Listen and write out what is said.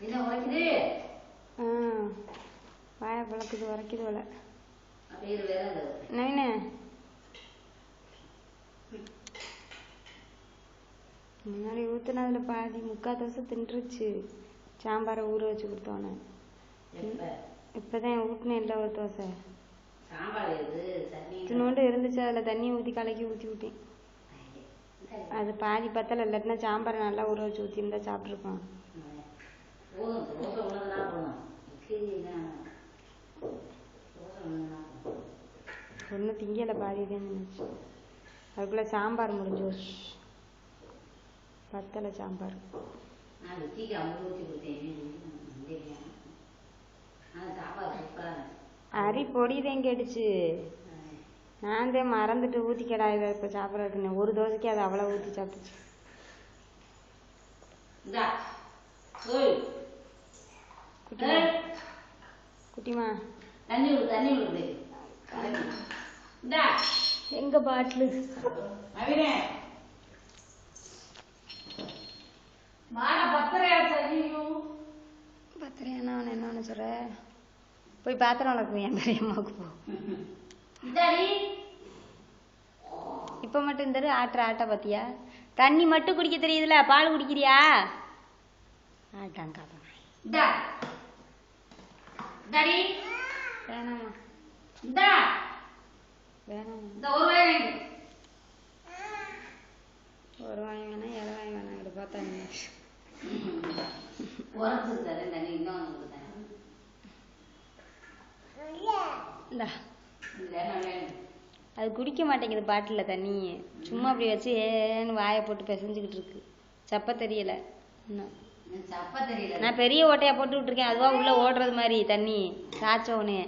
என்ன உரைக்குது? வாய பழக்குது, உரைக்குது போல. அப்படியே வேற நைனே முன்னாடி ஊத்துனதுல பாதி முக்கால் தோசை தின்றுச்சு. சாம்பாரை ஊற வச்சு கொடுத்தோன்னே இப்பதான் ஊட்டினேன். இல்லை ஒரு தோசை தின்னோண்டு இருந்துச்சு. அதில் தண்ணி ஊற்றி கலக்கி ஊற்றி விட்டேன். அது பாதி பத்தலை. இல்லாட்டினா சாம்பாரை நல்லா ஊற வச்சு ஊற்றிருந்தா சாப்பிட்ருப்பான். ஒன்றும் திங்கலை, பாதி தான் நினைச்சு. அதுக்குள்ளே சாம்பார் முடிஞ்சு வச்சு பத்தலை சாம்பார். அரி பொடிதான் கேட்டுச்சு. நான் தான் மறந்துட்டு ஊற்றிக்கடா இதை இப்போ சாப்பிட்றதுக்குன்னு. ஒரு தோசைக்கு அதை அவ்வளோ ஊற்றி சாப்பிட்டுச்சு. குட்டிமா தண்ணி தண்ணி எங்க பாட்டிலு பத்திரையானா அவன் என்ன சொல்ற? போய் பாத்திரம் வளர்க்குவேன் என் பெரியம்மாவுக்கு போ. இப்ப மட்டும் இந்த ஆட்ட பாத்தியா? தண்ணி மட்டும் குடிக்க தெரியுதுல, பால் குடிக்கிறியா? ஆட்டாங்க வேணாமா ஒரு வாய் வேணா, இலை வாய் வேணாம். இப்படி பார்த்தா அது குடிக்க மாட்டேங்குது பாட்டில தண்ணி. சும்மா அப்படி வச்சு ஏன்னு வாயை போட்டு பிசைஞ்சுக்கிட்டு இருக்கு. சப்ப தெரியல. நான் பெரிய ஓட்டையா போட்டு விட்டுருக்கேன். அதுவா உள்ள ஓடுறது மாதிரி தண்ணி சாச்ச உடனே.